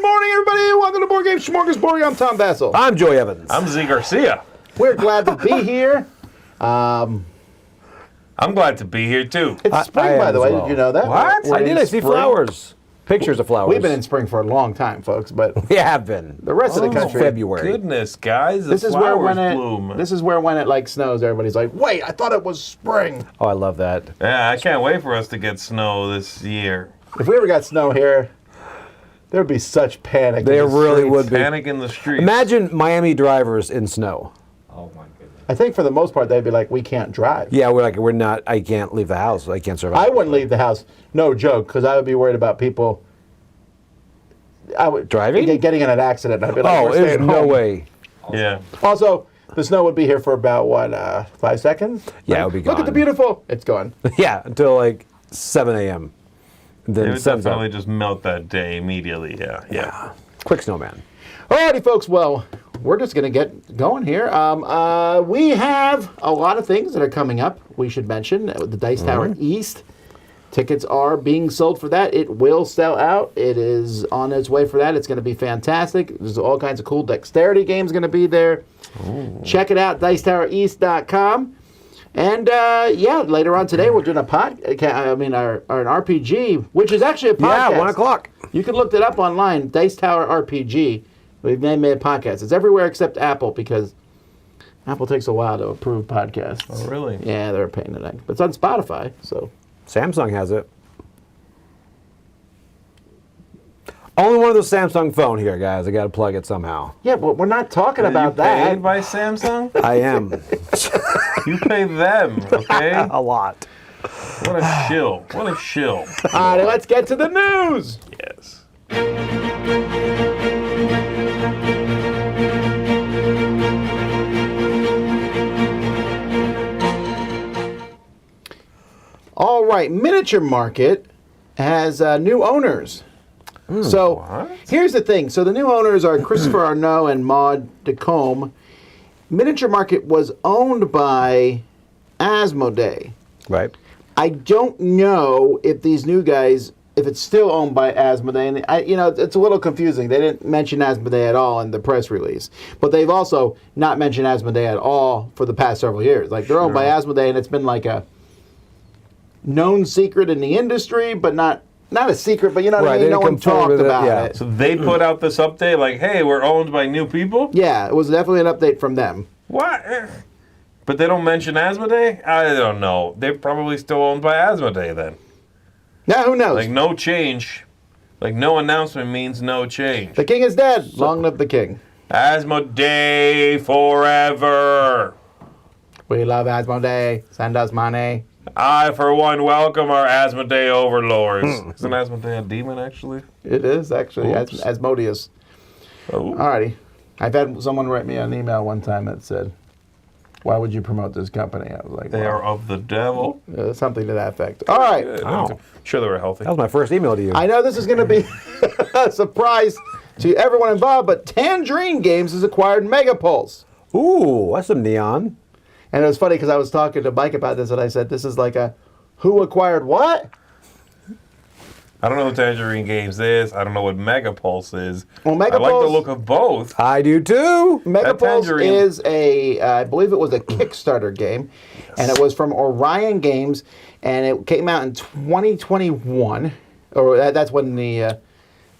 morning, everybody. Welcome to Board Game Smorgasbord. I'm Tom Bassel. I'm Joey Evans. I'm Z Garcia. We're glad to be here. I'm glad to be here too. It's spring, by the way. well. Did you know that? What? We're I did. in I see spring. flowers. Pictures of flowers. We've been in spring for a long time, folks, but We have been. the rest of the country. February. Goodness, guys, the This is where flowers when it bloom. this is where when it like snows, everybody's like, "Wait, I thought it was spring." Oh, I love that. Yeah, I can't wait for us to get snow this year. If we ever got snow here, there'd be such panic. in There the really streets. would be. Panic in the streets. Imagine Miami drivers in snow. Oh my goodness. I think for the most part they'd be like, "We can't drive." Yeah, we're not. I can't leave the house. I can't survive. I wouldn't leave the house. No joke, because I would be worried about people. I would Driving? getting in an accident. I'd be like, Oh, "We're there's staying no home." way. Yeah. Also, the snow would be here for about what 5 seconds. Yeah, it would be Look at the gone. beautiful. It's gone. Yeah, until like 7 a.m. Then It would sun's definitely up. just melt that day immediately. Yeah. Quick snowman. Alrighty, folks. Well, we're just gonna get going here. We have a lot of things that are coming up. We should mention the Dice Tower East. Tickets are being sold for that. It will sell out. It is on its way for that. It's going to be fantastic. There's all kinds of cool dexterity games going to be there. Check it out, DicetowerEast.com. And later on today we're doing an RPG, which is actually a podcast. Yeah, 1 o'clock. You can look that up online, Dice Tower RPG. We've made a podcast. It's everywhere except Apple because Apple takes a while to approve podcasts. Oh, really? Yeah, they're a pain in the neck. But it's on Spotify, so. Samsung has it. Only one of those Samsung phone here, guys. I got to plug it somehow. Yeah, but we're not talking Are about you that. paid by Samsung? I am. You pay them, okay? A lot. What a shill. What a shill. All right, let's get to the news. Yes. All right, Miniature Market has new owners. So what? here's the thing. So the new owners are Christopher Arnault and Maud DeCombe. Miniature Market was owned by Asmodee. Right. I don't know if these new guys, if it's still owned by Asmodee. And it's a little confusing. They didn't mention Asmodee at all in the press release. But they've also not mentioned Asmodee at all for the past several years. Like, they're owned by Asmodee, and it's been like a known secret in the industry, but not a secret, but you know what I mean? No one talked about it. So they put out this update like, hey, we're owned by new people? Yeah, it was definitely an update from them. What? But they don't mention Asmodee? I don't know. They're probably still owned by Asmodee then. Now, who knows? Like, no change. Like, no announcement means no change. The king is dead. Long live the king. Asmodee forever. We love Asmodee. Send us money. I, for one, welcome our Asmodee overlords. Isn't Asmodee a demon, actually? It is, actually, Oops. Asmodeus. Oh. Alrighty. I've had someone write me an email one time that said, why would you promote this company? I was like, They are of the devil. something to that effect. All right. Good. Wow. I'm sure they were healthy. That was my first email to you. I know this is going to be a surprise to everyone involved, but Tangerine Games has acquired Megapulse. Ooh, that's some neon. And it was funny because I was talking to Mike about this, and I said, this is like a, who acquired what? I don't know who Tangerine Games is. I don't know what Megapulse is. Well, I like the Megapulse- look of both. I do too. Megapulse Tangerine- is I believe it was a Kickstarter game, and it was from Orion Games, and it came out in 2021, or that's when the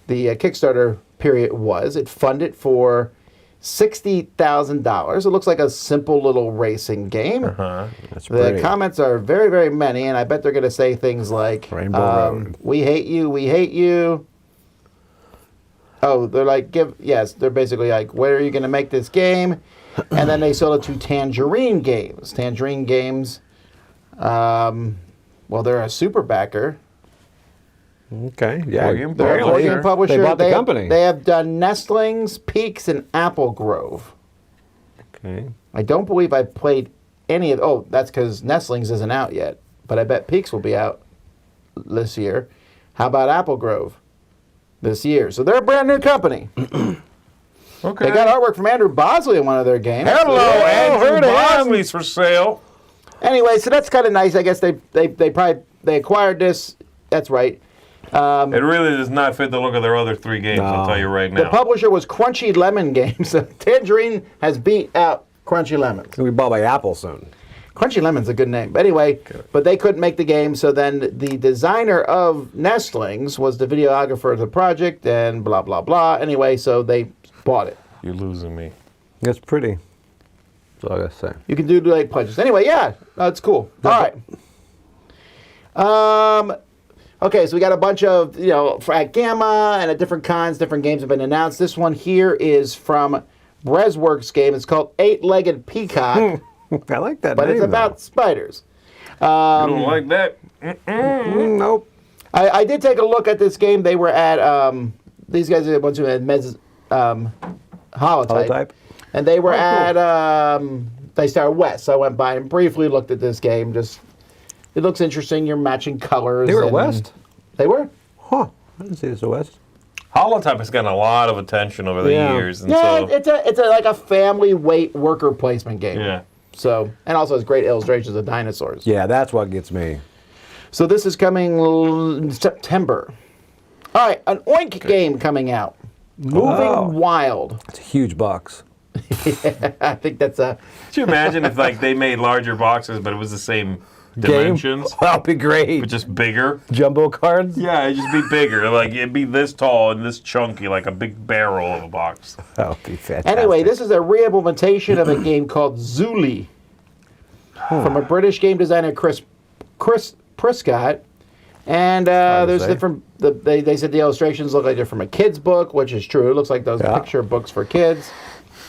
Kickstarter period was. It funded for $60,000. It looks like a simple little racing game. That's The pretty. comments are very, very many, and I bet they're going to say things like, Rainbow Road. we hate you, we hate you. Oh, they're like, they're basically like, where are you going to make this game? And then they sold it to Tangerine Games. Tangerine Games, they're a super backer. Okay. Yeah. Board game They're a board publisher. game publisher. They bought the have- company. They have done Nestlings, Peaks, and Apple Grove. Okay. I don't believe I've played any of. Oh, that's because Nestlings isn't out yet. But I bet Peaks will be out this year. How about Apple Grove this year? So they're a brand new company. Okay. They got artwork from Andrew Bosley in one of their games. Hello, Andrew heard of him. Bosley's for sale. Anyway, so that's kind of nice. I guess they acquired this. That's right. It really does not fit the look of their other 3 games, I'll tell you right now. The publisher was Crunchy Lemon Games. Tangerine has beat out Crunchy Lemons. It's going to be bought by Apple soon. Crunchy Lemon's a good name. But anyway, but they couldn't make the game, so then the designer of Nestlings was the videographer of the project, and blah, blah, blah. Anyway, so they bought it. You're losing me. It's pretty. That's all I got to say. You can do late pledges. Anyway, yeah, that's cool. All right. Okay, so we got a bunch of, at Gamma and at different cons, different games have been announced. This one here is from Breor Game. It's called Eight-Legged Peacock. I like that But name, it's about spiders. You don't like that? Nope. I did take a look at this game. They were at, these guys are the ones who had Holotype. And they were at, they started West. So I went by and briefly looked at this game. Just, it looks interesting. You're matching colors. They were at West? They were? Huh. I didn't see this at West. Holotype has gotten a lot of attention over the years. And Yeah, so, it's like a family weight worker placement game. yeah. So, and also has great illustrations of dinosaurs. Yeah, that's what gets me. So this is coming in September. All right, an Oink game coming out. Moving Wild. It's a huge box. I think that's a... Could you imagine if they made larger boxes, but it was the same dimensions, That'd be great. but just bigger? Jumbo cards? Yeah, it'd just be bigger. Like, it'd be this tall and this chunky, like a big barrel of a box. That would be fantastic. Anyway, this is a re-implementation of a game called Zuli from a British game designer, Chris Prescott. And there's say. different... They said the illustrations look like they're from a kid's book, which is true. It looks like those picture books for kids.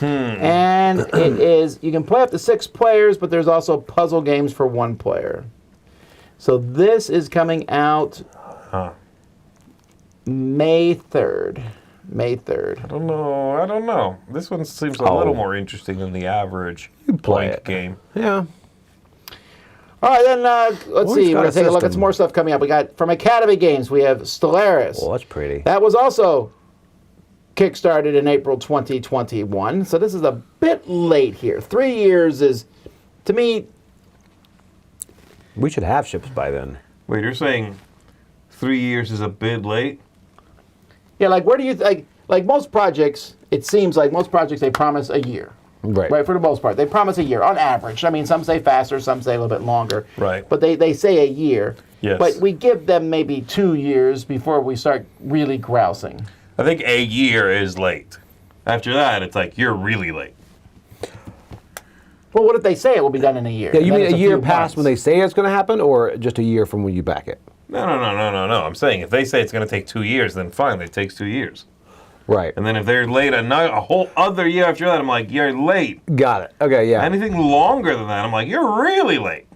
And it is, you can play up to 6 players, but there's also puzzle games for 1 player. So this is coming out May 3rd. May 3rd. I don't know. This one seems a little more interesting than the average blank game. Yeah. All right, then let's see. We're got going a to take a look at system. some more stuff coming up. We got from Academy Games, we have Stellaris. Oh, that's pretty. That was also kickstarted in April 2021. So this is a bit late here. 3 years is, to me... We should have ships by then. Wait, you're saying 3 years is a bit late? Yeah, like where do you... Like most projects, it seems like most projects, they promise a year. Right. For the most part. They promise a year, on average. I mean, some say faster, some say a little bit longer. Right. But they say a year. Yes. But we give them maybe 2 years before we start really grousing. I think a year is late. After that, it's like, you're really late. Well, what if they say it will be done in a year? Yeah, you Then mean it's a year few past when months. they say it's going to happen, or just a year from when you back it? No. I'm saying if they say it's going to take 2 years, then fine, it takes 2 years. Right. And then if they're late a whole other year after that, I'm like, you're late. Got it. Okay, yeah. Anything longer than that, I'm like, you're really late.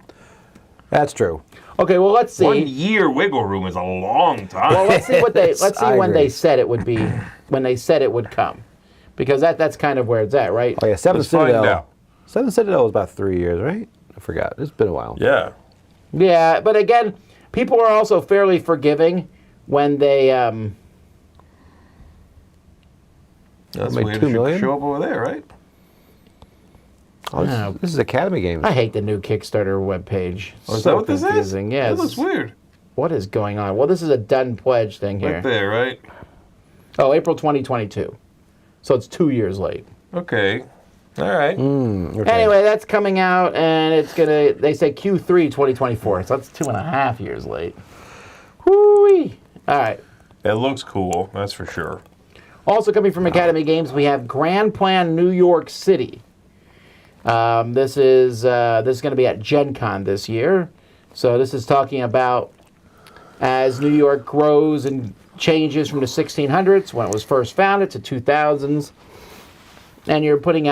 That's true. Okay, well, let's see. 1 year wiggle room is a long time. Well, let's see what they let's see I when agree. they said it would be, when they said it would come, because that's kind of where it's at, right? Oh, yeah, Seven Let's find Citadel. out. Seven Citadel was about 3 years, right? I forgot. It's been a while. Yeah. Yeah, but again, people are also fairly forgiving when they. That's Make weird. 2 It should million? show up over there, right? Oh, this is Academy Games. I hate the new Kickstarter webpage. Oh, is So that what this confusing. is? Yeah, That it's- looks weird. what is going on? Well, this is a done pledge thing here. Right there, right? Oh, April 2022. So it's 2 years late. Okay. All right. Okay. Anyway, that's coming out, and it's gonna. They say Q3 2024, so that's 2.5 years late. Whoo-wee. All right. It looks cool, that's for sure. Also coming from Academy Games, we have Grand Plan New York City. This is going to be at Gen Con this year. So this is talking about as New York grows and changes from the 1600s when it was first founded to 2000s. And you're putting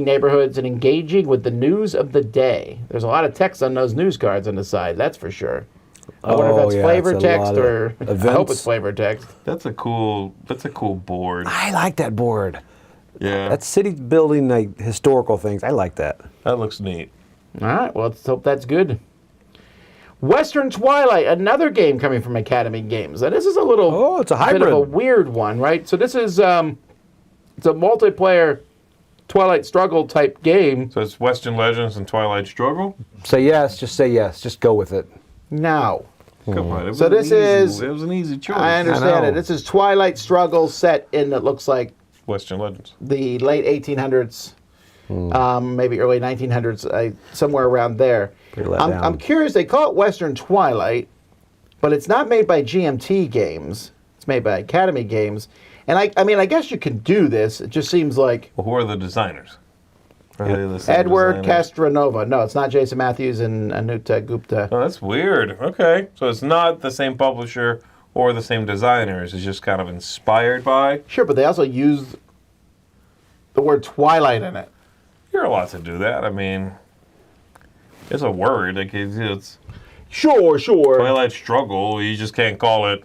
neighborhoods and engaging with the news of the day. There's a lot of text on those news cards on the side, that's for sure. I wonder if that's flavor text or I hope it's flavor text. That's a cool board. I like that board. Yeah. That's city building, like historical things. I like that. That looks neat. All right, well, let's hope that's good. Western Twilight, another game coming from Academy Games. And this is a little it's a bit of a hybrid. weird one, right? So this is it's a multiplayer Twilight Struggle type game. So it's Western Legends and Twilight Struggle? Say yes. Just say yes. Just go with it. No. Come on. So this is... It was an easy choice. I understand it. This is Twilight Struggle set in, it looks like, Western Legends. the late 1800s, maybe early 1900s, somewhere around there. Pretty let down. I'm curious, they call it Western Twilight, but it's not made by GMT Games. It's made by Academy Games. And I mean, I guess you can do this. It just seems like... Well, who are the designers? Are they the same Edward designers? Castronova. No, it's not Jason Matthews and Anuta Gupta. Oh, that's weird. Okay. So it's not the same publisher or the same designers. It's just kind of inspired by. Sure, but they also use the word Twilight in it. You're allowed to do that. I mean, it's a word. Like it's Sure. Twilight Struggle. You just can't call it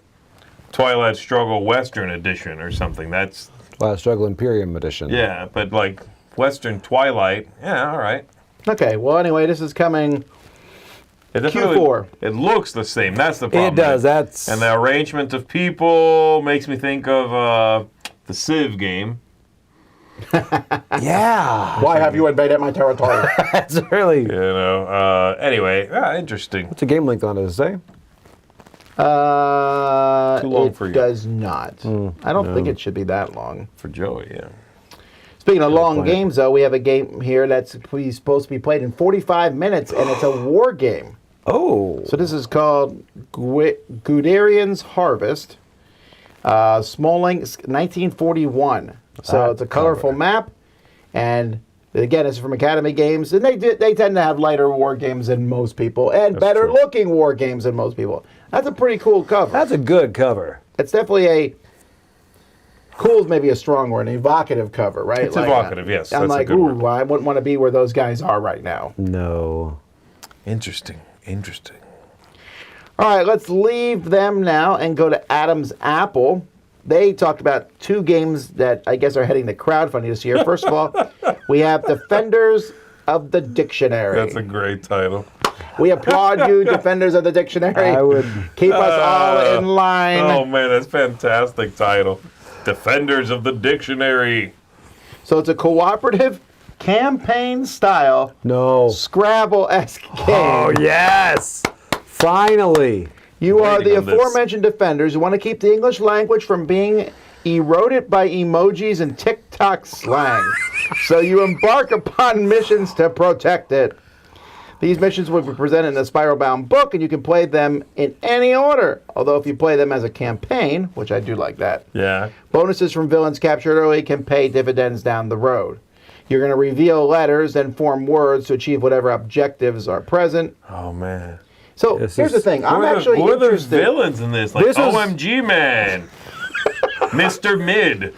Twilight Struggle Western Edition or something. That's Twilight Struggle Imperium Edition. yeah, but like Western Twilight. Yeah, all right. Okay, well, anyway, this is coming It definitely- Q4. It looks the same. That's the problem. It does. That's And the arrangement of people makes me think of the Civ game. yeah. Why have you invaded my territory? That's really. You know. Anyway, interesting. What's the game length on it? Does it say? Too long it for you. does not. I don't think it should be that long. For Joey, yeah. Speaking of long play it. games, though, we have a game here that's supposed to be played in 45 minutes, and it's a war game. Oh. So this is called Garian's Harvest, Smalling, 1941. So it's a colorful map, and again, it's from Academy Games, and they tend to have lighter war games than most people, and That's better true. looking war games than most people. That's a pretty cool cover. That's a good cover. It's definitely a cool is maybe a strong word, an evocative cover, right? It's evocative, yes. I'm That's a like, good ooh, word. I wouldn't want to be where those guys are right now. No. Interesting. All right, let's leave them now and go to Adam's Apple. They talked about two games that I guess are heading to crowdfunding this year. First of all, we have Defenders of the Dictionary. That's a great title. We applaud you, Defenders of the Dictionary. I would. Keep us all in line. Oh man, that's a fantastic title. Defenders of the Dictionary. So it's a cooperative, campaign-style, No. Scrabble-esque game. Oh yes. Finally. You are the Waiting on this. aforementioned defenders who want to keep the English language from being eroded by emojis and TikTok slang. So you embark upon missions to protect it. These missions will be presented in a spiral-bound book, and you can play them in any order. Although if you play them as a campaign, which I do like that, Yeah. bonuses from villains captured early can pay dividends down the road. You're going to reveal letters and form words to achieve whatever objectives are present. Oh man. So This here's is- the thing. I'm actually who are the interested. villains in this? Like This is- OMG man. Mr. Mid.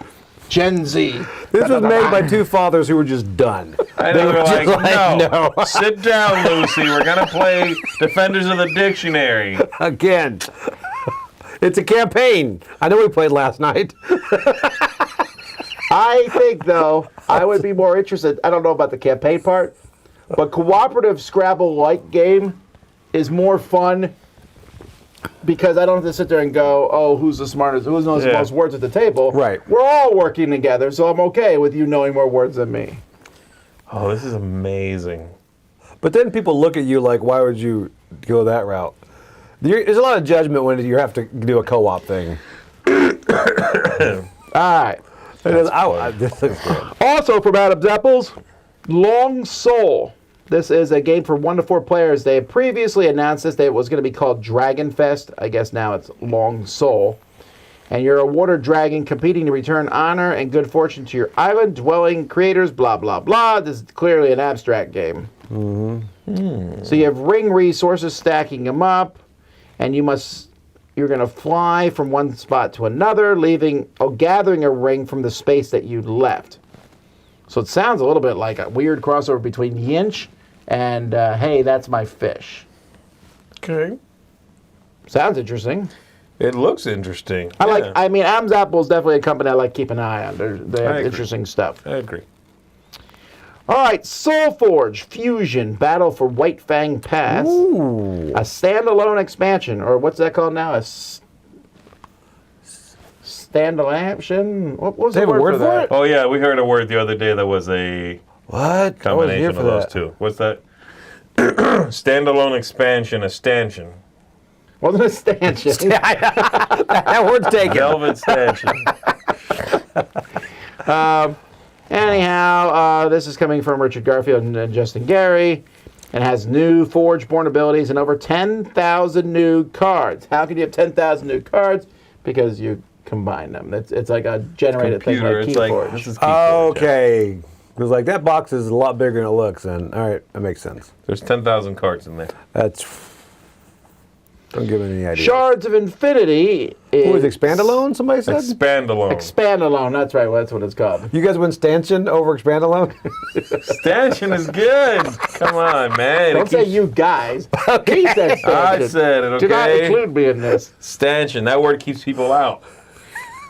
Gen Z. This was made by two fathers who were just done. And they were just like, like, no, sit down, Lucy. We're going to play Defenders of the Dictionary. Again. It's a campaign. I know we played last night. I think, though, I would be more interested. I don't know about the campaign part, but cooperative Scrabble-like game is more fun because I don't have to sit there and go, oh, who's the smartest, who knows the Yeah. most words at the table. Right. We're all working together, so I'm okay with you knowing more words than me. Oh, this is amazing. But then people look at you like, why would you go that route? There's a lot of judgment when you have to do a co-op thing. All right. This looks good. Also from Adam's Apples, Long Soul. This is a game for 1 to 4 players. They had previously announced this. It was going to be called Dragonfest. I guess now it's Long Soul. And you're a water dragon competing to return honor and good fortune to your island, dwelling creators, blah, blah, blah. This is clearly an abstract game. So you have ring resources, stacking them up, and you're going to fly from one spot to another, gathering a ring from the space that you left. So it sounds a little bit like a weird crossover between Yinch and Hey, That's My Fish. Okay. Sounds interesting. It looks interesting. I mean, Adam's Apple is definitely a company I like keeping an eye on. They I have agree. interesting stuff. I agree. All right, Soulforge Fusion Battle for White Fang Pass. Ooh. A standalone expansion, or what's that called now? Standalone? What was They the have a word word for for that? it? Oh yeah, we heard a word the other day that was a What? I wasn't combination here of for those that. two. What's that? Standalone expansion, a stanchion. Wasn't a stanchion. That word's taken. Velvet stanchion. Anyhow, this is coming from Richard Garfield and Justin Gary, and has new Forge-born abilities and over 10,000 new cards. How can you have 10,000 new cards? Because you combine them. It's like a generated thing like It's like, Keyforge. this is Keyforge. Okay. It was like, that box is a lot bigger than it looks, and all right, that makes sense. There's 10,000 cards in there. That's... Don't give me any idea. Shards of Infinity Who is is... Expandalone, somebody said? Expandalone. Expandalone, that's right, that's what it's called. You guys went stanchion over Expandalone? Stanchion is good. Come on, man. Don't say you guys. He said stanchion. I said it, okay? Do not include me in this. Stanchion. That word keeps people out.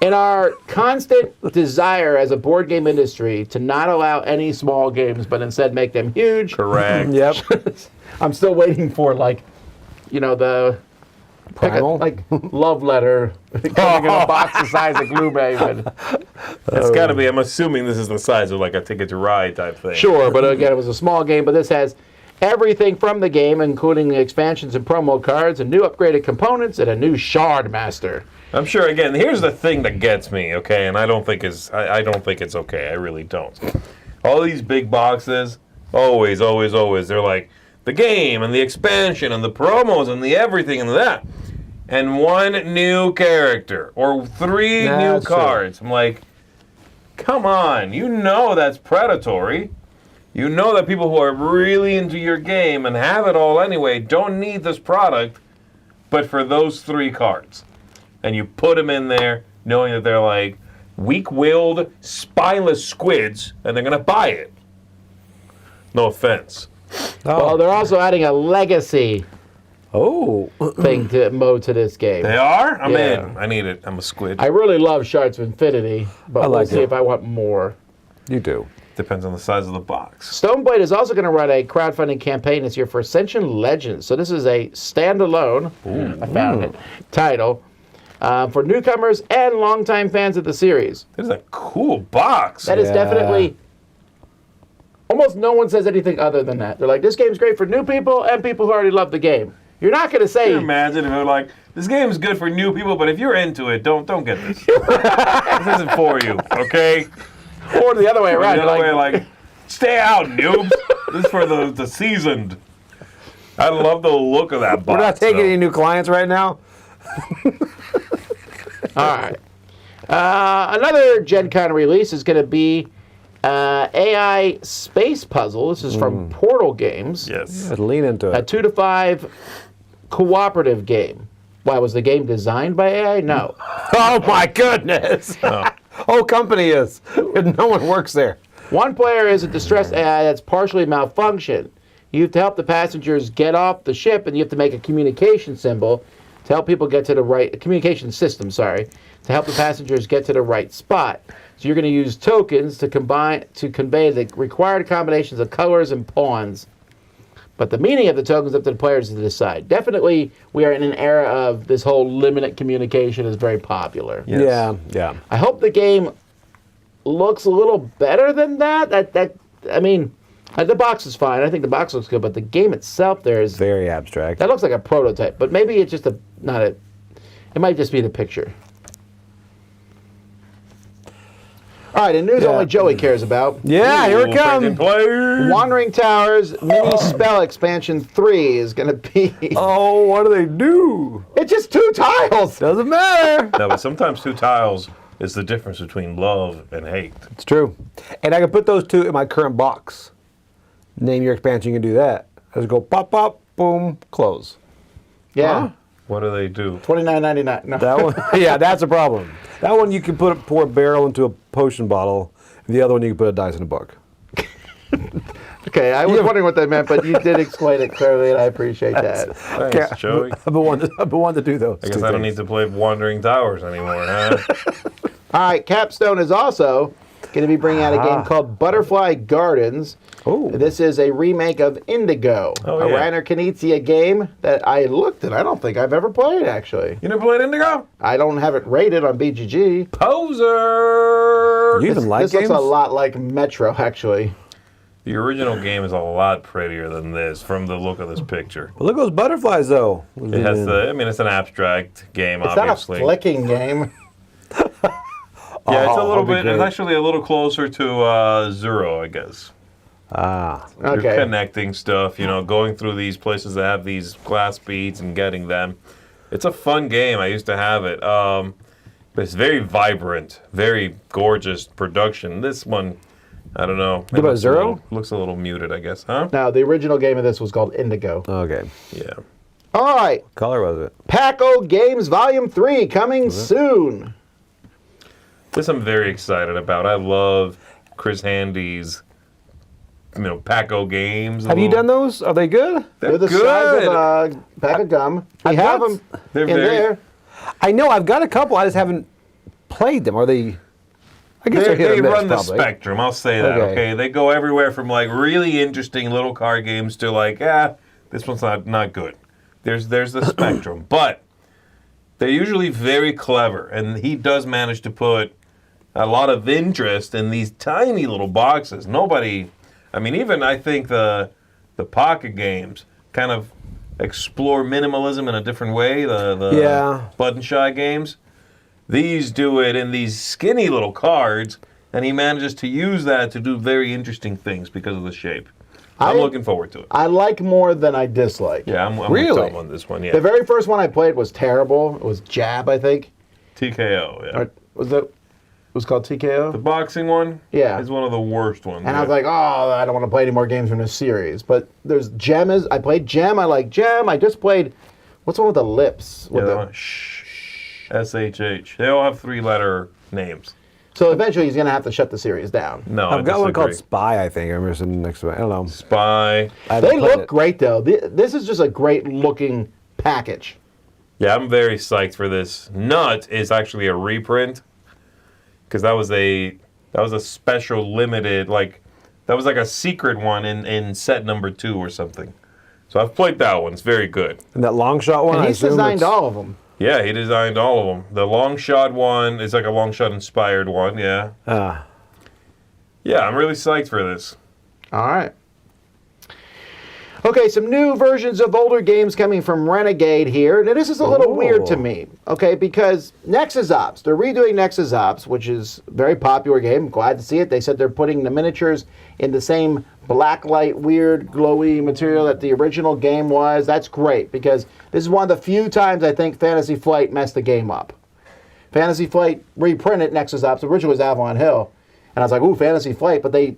In our constant desire as a board game industry to not allow any small games, but instead make them huge, Correct. Yep. I'm still waiting for, like, you know, the Primal? like love letter coming in a box the size of Gloomhaven. It's got to be. I'm assuming this is the size of like a Ticket to Ride type thing. Sure, but again, it was a small game, but this has everything from the game, including the expansions and promo cards, and new upgraded components, and a new Shard Master. I'm sure. Again, here's the thing that gets me. Okay, and I don't think it's okay. I really don't. All these big boxes, always. They're like the game and the expansion and the promos and the everything and that, and one new character or three new That's true. cards. I'm like, come on, you know that's predatory. You know that people who are really into your game and have it all anyway don't need this product, but for those three cards. And you put them in there knowing that they're like weak-willed, spineless squids, and they're going to buy it. No offense. Well, they're also adding a legacy Oh. mode to this game. They are? I'm Yeah. in. I need it. I'm a squid. I really love Shards of Infinity, but I we'll like see it. if I want more. You do. Depends on the size of the box. Stoneblade is also going to run a crowdfunding campaign this year for Ascension Legends. So this is a standalone, I found it, title for newcomers and longtime fans of the series. That is a cool box. That is Yeah. definitely... Almost no one says anything other than that. They're like, this game's great for new people and people who already love the game. You're not going to say... Can you imagine if it were like, this game is good for new people, but if you're into it, don't get this. This isn't for you, okay? Or the other way Or around. the You're other like, way, like, stay out, noobs. This is for the seasoned. I love the look of that box. We're not taking though. any new clients right now. all right. Another Gen Con release is going to be AI Space Puzzle. This is from Portal Games. Yes. Let's lean into A it. 2 to 5 cooperative game. Why, was the game designed by AI? No. Oh my goodness! Whole company is. No one works there. One player is a distressed AI that's partially malfunctioned. You have to help the passengers get off the ship, and you have to make a communication symbol to help people get to the right communication system. Sorry, to help the passengers get to the right spot. So you're going to use tokens to convey the required combinations of colors and pawns. But the meaning of the tokens is up to the players to decide. Definitely, we are in an era of this whole limited communication is very popular. Yes. Yeah. I hope the game looks a little better than that. I mean, the box is fine. I think the box looks good, but the game itself Very abstract. that looks like a prototype. But maybe it's just not a. It might just be the picture. All right, in news only Joey cares about. Yeah, here it Ooh, comes. freaking play. Wandering Towers Mini Spell Expansion 3 is going to be. Oh, what do they do? It's just 2 tiles. Doesn't matter. No, but sometimes 2 tiles is the difference between love and hate. It's true. And I can put those 2 in my current box. Name your expansion, you can do that. I just go pop, pop, boom, close. Yeah. Huh? What do they do? $29.99. No. That one, yeah, that's a problem. That one you can pour a barrel into a potion bottle. The other one you can put a dice in a book. Okay, I was wondering what that meant, but you did explain it clearly, and I appreciate that. Thanks, Joey. I've been wanting to do those. I guess I don't need to play Wandering Towers anymore, huh? All right, Capstone is also going to be bringing out a game called Butterfly Gardens. Oh. This is a remake of Indigo, Oh, a yeah. Rainer Knizia game that I looked at. I don't think I've ever played, actually. You never played Indigo? I don't have it rated on BGG. Poser! You even like This games? looks a lot like Metro, actually. The original game is a lot prettier than this from the look of this picture. But look at those butterflies, though. It has it's an abstract game, It's obviously. not a flicking game. Yeah, it's a little that'd be bit. great. It's actually a little closer to Zero, I guess. Okay. You're connecting stuff, going through these places that have these glass beads and getting them. It's a fun game. I used to have it. But it's very vibrant, very gorgeous production. This one, I don't know. What about Zero? Looks a little muted, I guess, huh? Now, the original game of this was called Indigo. Okay. Yeah. All right. What color was it? Packo Games Volume 3 coming soon. This I'm very excited about. I love Chris Handy's, Packo Games. Have you done those? Are they good? They're the good. size of a pack of gum. We have them They're in there. I know. I've got a couple. I just haven't played them. Are they? I guess They they're hit or miss, run the probably. spectrum. I'll say that. Okay. Okay, they go everywhere from like really interesting little card games to like, this one's not good. There's the spectrum, but they're usually very clever, and he does manage to put a lot of interest in these tiny little boxes. Even I think the Packo Games kind of explore minimalism in a different way. The button shy games. These do it in these skinny little cards, and he manages to use that to do very interesting things because of the shape. I'm looking forward to it. I like more than I dislike. Yeah, I'm Really? with Tom on this one. Yeah, The very first one I played was terrible. It was Jab, I think. TKO. Yeah, Or was it? It was called TKO? the boxing one. Yeah. is one of the worst ones. And I was like, oh, I don't want to play any more games from this series. But there's Gem. I played Gem. I like Gem. I just played, what's the one with the lips? With that the- one, SHH. They all have 3-letter names. So eventually he's going to have to shut the series down. No, I've got one called disagree. Spy. I think I remember sitting next to it. I don't know. Spy. I haven't They played look it. great, though. This is just a great looking package. Yeah, I'm very psyched for this. Nut is actually a reprint because that was a special limited that was like a secret one in set number 2 or something. So I've played that one. It's very good. And that long shot one. And I he's assume designed it's- all of them. Yeah, he designed all of them. The long shot one is like a long shot inspired one. Yeah. Yeah, I'm really psyched for this. All right. Okay, some new versions of older games coming from Renegade here. Now, this is a little weird to me, okay, because Nexus Ops, they're redoing Nexus Ops, which is a very popular game. I'm glad to see it. They said they're putting the miniatures in the same blacklight, weird, glowy material that the original game was. That's great, because this is one of the few times I think Fantasy Flight messed the game up. Fantasy Flight reprinted Nexus Ops. Originally was Avalon Hill. And I was like, ooh, Fantasy Flight, but they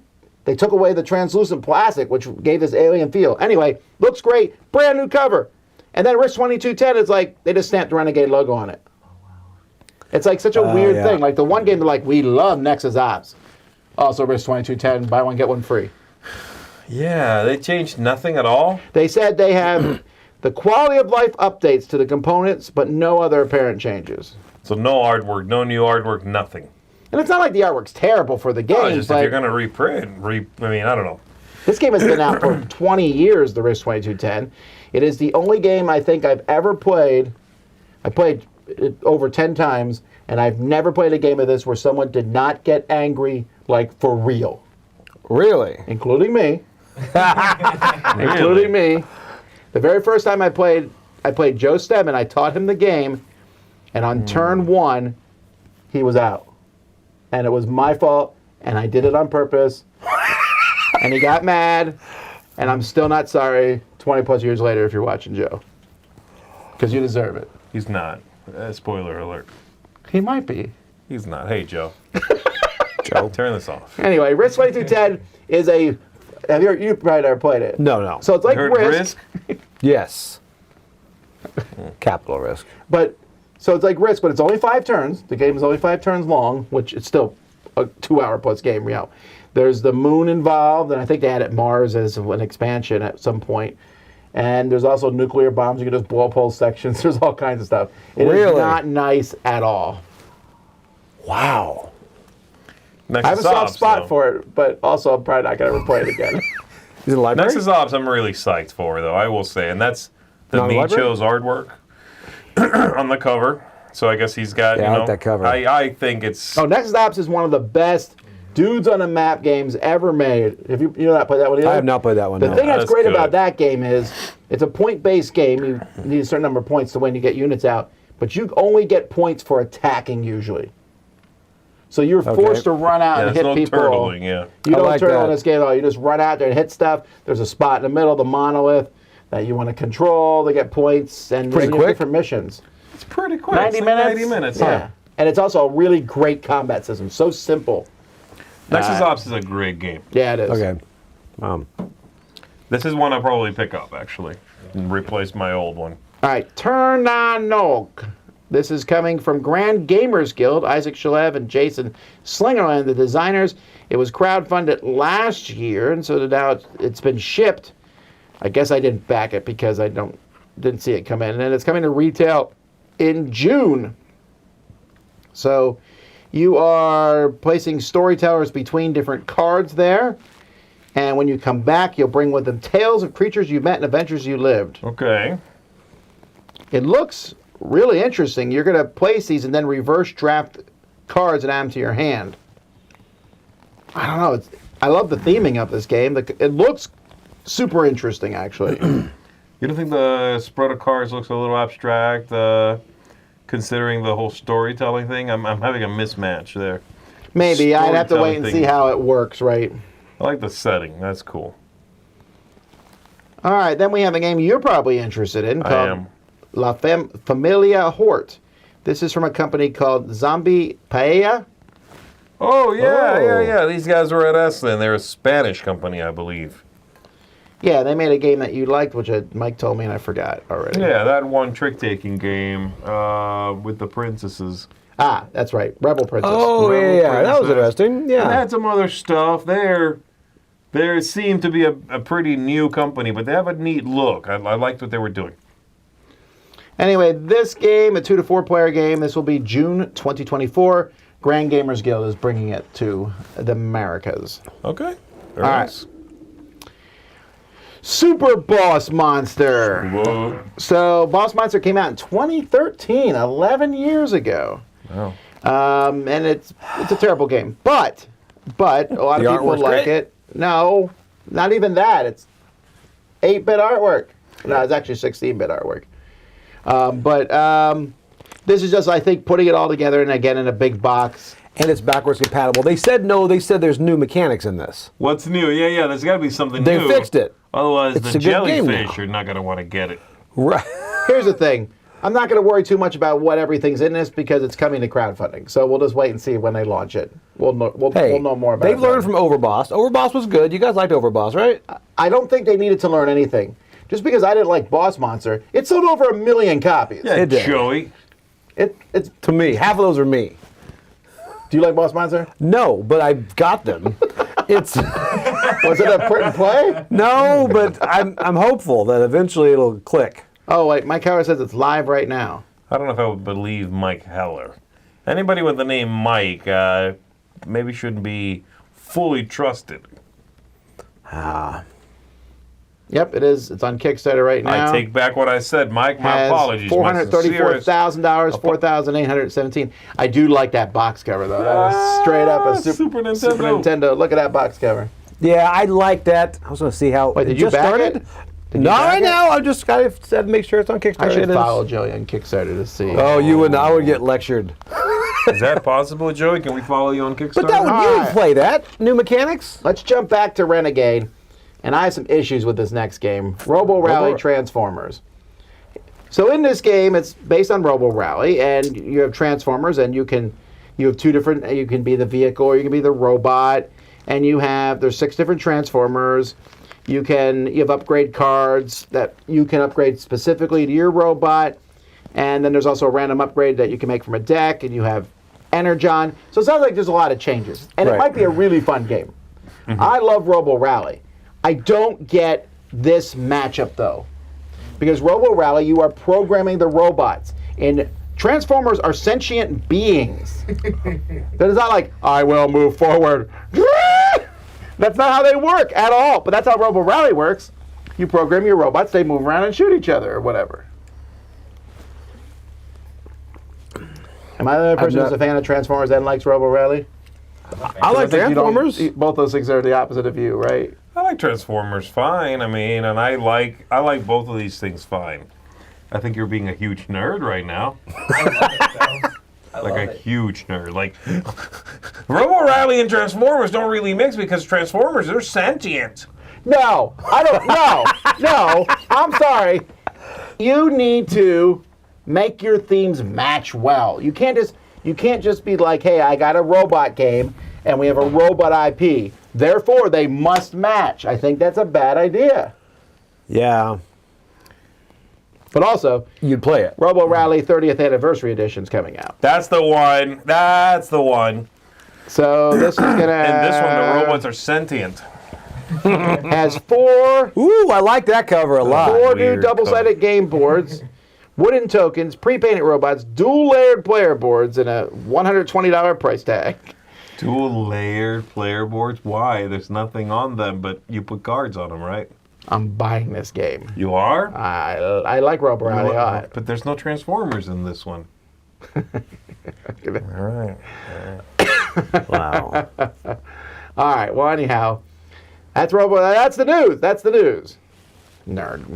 took away the translucent plastic, which gave this alien feel. Anyway, looks great. Brand new cover. And then Risk 2210 is like, they just stamped the Renegade logo on it. It's like such a weird yeah. thing. Like the one game, they're like, we love Nexus Ops. Also, Risk 2210, buy one, get one free. Yeah, they changed nothing at all. They said they have the quality of life updates to the components, but no other apparent changes. So no artwork, no new artwork, nothing. And it's not like the artwork's terrible for the game, Oh, just if but you're going to reprint, I don't know. this game has been out for 20 years, the Risk 2210. It is the only game I think I've ever played. I played it over 10 times, and I've never played a game of this where someone did not get angry, like for real. Really? Including me. Including me. The very first time I played Joe Stedman. I taught him the game, and on turn 1, he was out. And it was my fault, and I did it on purpose. And he got mad, and I'm still not sorry 20 plus years later if you're watching Joe. Because you deserve it. He's not. Spoiler alert. He might be. He's not. Hey, Joe. Joe. Turn this off. Anyway, Risk 2210 is a... you probably never played it. No. So it's like Heard Risk. Yes. Capital Risk. So it's like Risk, but it's only 5 turns. The game is only 5 turns long, which it's still a 2-hour plus game. There's the moon involved, and I think they added Mars as an expansion at some point. And there's also nuclear bombs. You can just blow up whole sections. There's all kinds of stuff. It is Really? not nice at all. Wow. Nexus I have a soft Ops, spot though. for it, but also I'm probably not going to ever play it again. Is it a library? Nexus Ops, I'm really psyched for, though, I will say. And that's the Not a library? Micho's artwork on the cover. So I guess he's got, Yeah, I like that cover. I think it's... Oh, Nexus Ops is one of the best dudes on a map games ever made. Have you not played that one either? I have not played that one. The No. thing that's That's great good. about that game is it's a point-based game. You need a certain number of points to win. You get units out, but you only get points for attacking usually. So you're forced to run out and there's hit no people. turtling, yeah. You don't like turtle that. in this game at all. You just run out there and hit stuff. There's a spot in the middle, the monolith, that you want to control to get points, and Pretty there's quick. different missions. It's pretty quick. 90 It's like minutes? 90 minutes, Yeah. yeah. And it's also a really great combat system. So simple. Nexus Ops is a great game. Yeah, it is. Okay. This is one I'll probably pick up, actually, and replace my old one. All right, Turn on Nog. This is coming from Grand Gamers Guild. Isaac Shalev and Jason Slingerland, the designers. It was crowdfunded last year, and so now it's been shipped. I guess I didn't back it because I didn't see it come in. And it's coming to retail in June. So you are placing storytellers between different cards there. And when you come back, you'll bring with them tales of creatures you met and adventures you lived. Okay. It looks really interesting. You're going to place these and then reverse draft cards and add them to your hand. I don't know. I love the theming of this game. It looks super interesting, actually. You don't think the spread of cards looks a little abstract, considering the whole storytelling thing? I'm having a mismatch there. Maybe. I'd have to wait and Storytelling see thing. how it works, right? I like the setting. That's cool. All right, then we have a game you're probably interested in I called am. La Familia Hort. This is from a company called Zombie Paella. Oh, yeah, Oh. yeah. These guys were at Esslin. They're a Spanish company, I believe. Yeah, they made a game that you liked, which Mike told me and I forgot already. Yeah, that one trick-taking game with the princesses. Ah, that's right. Rebel Princess. Oh, Rebel yeah. That was Princess. interesting. They Yeah. had some other stuff. They seem to be a pretty new company, but they have a neat look. I liked what they were doing. Anyway, this game, a 2 to 4 player game, this will be June 2024. Grand Gamers Guild is bringing it to the Americas. Okay. Very All right. nice. Super Boss Monster. Whoa. So, Boss Monster came out in 2013, 11 years ago. Wow. And it's a terrible game. But a lot The of people artwork's like great. it. No, not even that. It's 8-bit artwork. No, it's actually 16-bit artwork. This is just, I think, putting it all together and again in a big box. And it's backwards compatible. They said no. They said there's new mechanics in this. What's new? Yeah. There's got to be something They new. fixed it. Otherwise, It's the a good game jellyfish now. are not going to want to get it. Right. Here's the thing. I'm not going to worry too much about what everything's in this because it's coming to crowdfunding. So we'll just wait and see when they launch it. We'll know more about it. They've learned from Overboss. Overboss was good. You guys liked Overboss, right? I don't think they needed to learn anything. Just because I didn't like Boss Monster, it sold over 1 million copies. Yeah, It did. Joey. It's. To me, half of those are me. Do you like Boss Monster? No, but I got them. It's Was it a print and play? no, but I'm hopeful that eventually it'll click. Oh wait, Mike Howard says it's live right now. I don't know if I would believe Mike Heller. Anybody with the name Mike maybe shouldn't be fully trusted. Yep, it is. It's on Kickstarter right now. I take back what I said, Mike. My Has apologies. My sincerest- $434,000, $4,817. I do like that box cover though. That is straight up a Super Nintendo. Super Nintendo. Look at that box cover. Yeah, I like that. I was going to see how. Wait, did it you just back started? it? Did you Not back right it? now. I just got to make sure it's on Kickstarter. I should It is. follow Joey on Kickstarter to see. Oh, you would. I would get lectured. Is that possible, Joey? Can we follow you on Kickstarter? But that would you Alright. would play that new mechanics. Let's jump back to Renegade, and I have some issues with this next game, Robo Rally Transformers. So in this game, it's based on Robo Rally, and you have Transformers, and you have two different. You can be the vehicle, or you can be the robot, and there's 6 different Transformers. You have upgrade cards that you can upgrade specifically to your robot, and then there's also a random upgrade that you can make from a deck, and you have Energon. So it sounds like there's a lot of changes, and it Right. might be a really fun game. I love Robo Rally. I don't get this matchup though, because Robo Rally, you are programming the robots, and Transformers are sentient beings. That is not like I will move forward. That's not how they work at all. But that's how Robo Rally works. You program your robots; they move around and shoot each other or whatever. Am I the only person who's a fan of Transformers and likes Robo Rally? I like think you don't- Transformers. Both those things are the opposite of you, right? I like Transformers fine. I mean, and I like both of these things fine. I think you're being a huge nerd right now. I love it, though. I love Like a it. huge nerd. Like Robo Rally and Transformers don't really mix because Transformers are sentient. No, I don't. No, I'm sorry. You need to make your themes match well. You can't just be like, hey, I got a robot game and we have a robot IP. Therefore, they must match. I think that's a bad idea. Yeah, But also, you'd play it. Robo Rally 30th Anniversary Edition is coming out. That's the one. That's the one. So this is gonna. And this one, the robots are sentient. has four Ooh, I like that cover a lot. new Weird double-sided game boards, wooden tokens, pre-painted robots, dual-layered player boards, and a $120 price tag. Dual layered player boards. Why? There's nothing on them, but you put cards on them, right? I'm buying this game. You are? I like Robo Rally a lot. But there's no Transformers in this one. All right. Wow. All right. Well, anyhow, that's Robo. That's the news. That's the news. Nerd.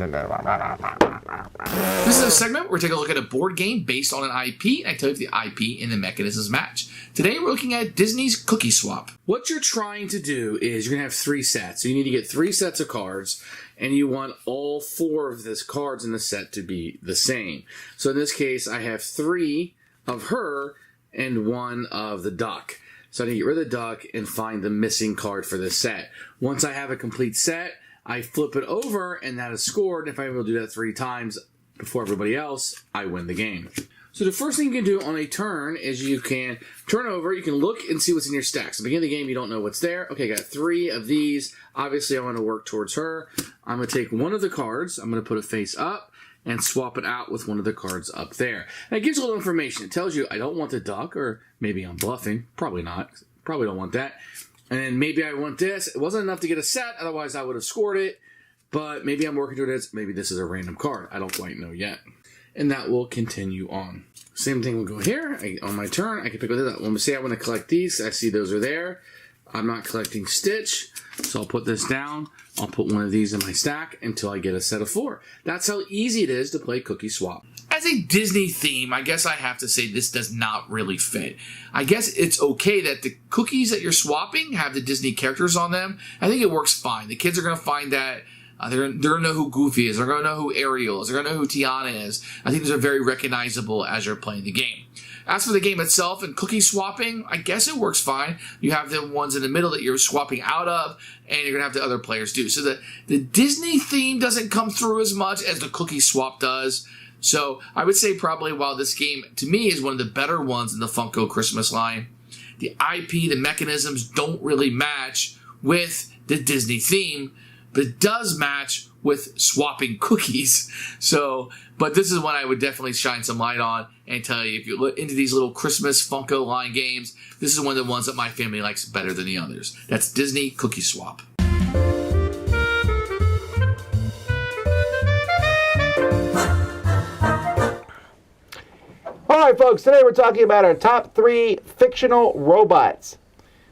This is a segment where we take a look at a board game based on an IP, and I tell you if the IP and the mechanisms match. Today we're looking at Disney's Cookie Swap. What you're trying to do is you're going to have 3 sets. So you need to get 3 sets of cards, and you want all 4 of these cards in the set to be the same. So in this case, I have 3 of her and 1 of the duck. So I need to get rid of the duck and find the missing card for this set. Once I have a complete set, I flip it over, and that is scored. If I'm able to do that 3 times before everybody else, I win the game. So the first thing you can do on a turn is you can turn over, you can look and see what's in your stacks. At the beginning of the game, you don't know what's there. Okay, I got 3 of these. Obviously, I want to work towards her. I'm going to take one of the cards. I'm going to put it face up and swap it out with one of the cards up there. And it gives you a little information. It tells you I don't want the duck, or maybe I'm bluffing. Probably not. Probably don't want that. And then maybe I want this. It wasn't enough to get a set, otherwise I would have scored it. But maybe I'm working toward this. Maybe this is a random card. I don't quite know yet. And that will continue on. Same thing will go here. On my turn, I can pick up that. Let me say I want to collect these. I see those are there. I'm not collecting Stitch, so I'll put this down. I'll put one of these in my stack until I get a set of 4. That's how easy it is to play Cookie Swap. As a Disney theme, I guess I have to say this does not really fit. I guess it's okay that the cookies that you're swapping have the Disney characters on them. I think it works fine. The kids are going to find that. They're going to know who Goofy is. They're going to know who Ariel is. They're going to know who Tiana is. I think these are very recognizable as you're playing the game. As for the game itself and cookie swapping, I guess it works fine. You have the ones in the middle that you're swapping out of, and you're going to have the other players do. So the Disney theme doesn't come through as much as the cookie swap does. So I would say probably while this game, to me, is one of the better ones in the Funko Christmas line, the IP, the mechanisms don't really match with the Disney theme, but it does match with swapping cookies. So, but this is one I would definitely shine some light on and tell you, if you look into these little Christmas Funko line games, this is one of the ones that my family likes better than the others. That's Disney Cookie Swap. All right, folks, today we're talking about our top 3 fictional robots.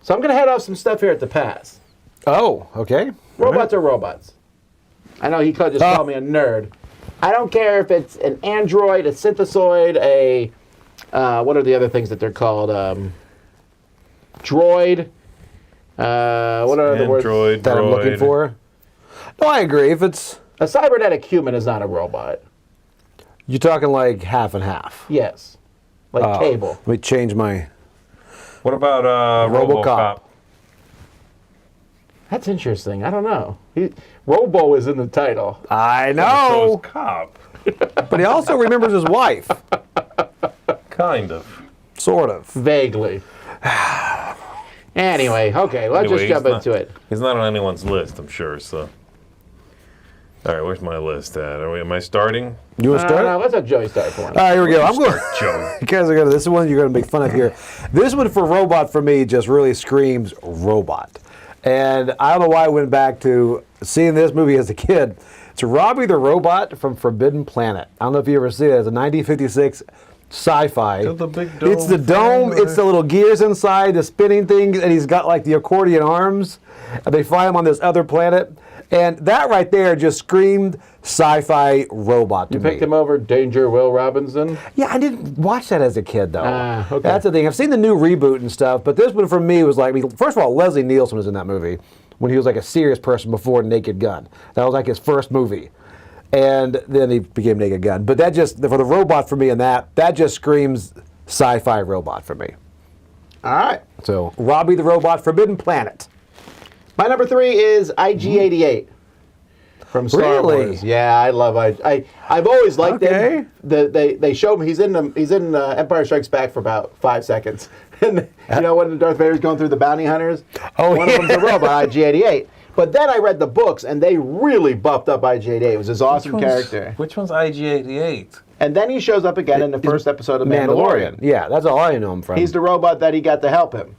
So I'm going to head off some stuff here at the pass. Oh, okay. Robots are robots. I know he could just call me a nerd. I don't care if it's an android, a synthesoid, a... what are the other things that they're called? Droid. What are the words Android, That I'm looking for. No, I agree. If it's... A cybernetic human is not a robot. You're talking like half and half. Yes. Like Cable. Let me change my... What about RoboCop? RoboCop? That's interesting. I don't know. Robo is in the title. I So know, is Cop. but he also remembers his wife. Kind of. Sort of. Vaguely. Anyway, okay, let's Anyway, just jump into it. He's not on anyone's list, I'm sure, so. All right, where's my list at? Am I starting? You want to start? No, let's have Joey start for him. All right, here we go. I'm going. Joe. You guys are gonna. This is one you're gonna make fun of here. This one for robot for me just really screams robot, and I don't know why I went back to seeing this movie as a kid. It's Robbie the Robot from Forbidden Planet. I don't know if you ever see it. It's a 1956 sci-fi. Got the big dome It's the dome. thing, It's the little gears inside, the spinning thing, and he's got like the accordion arms. And they fly him on this other planet, and that right there just screamed sci-fi robot to You me. picked him over Danger Will Robinson? Yeah, I didn't watch that as a kid, though. Okay. That's the thing. I've seen the new reboot and stuff, but this one for me was like, I mean, first of all, Leslie Nielsen was in that movie when he was like a serious person before Naked Gun. That was like his first movie. And then he became Naked Gun. But that just, for the robot for me and that just screams sci-fi robot for me. All right. So, Robbie the Robot, Forbidden Planet. My number 3 is IG-88 from Star Really? Wars. Yeah, I love I've always liked Okay. him. They show him he's in Empire Strikes Back for about 5 seconds. And you know when Darth Vader's going through the bounty hunters, one of them's a robot, IG-88. But then I read the books, and they really buffed up IG-88. It was his awesome character. Which one's IG-88? And then he shows up again in the first episode of Mandalorian. Yeah, that's all I know him from. He's the robot that he got to help him.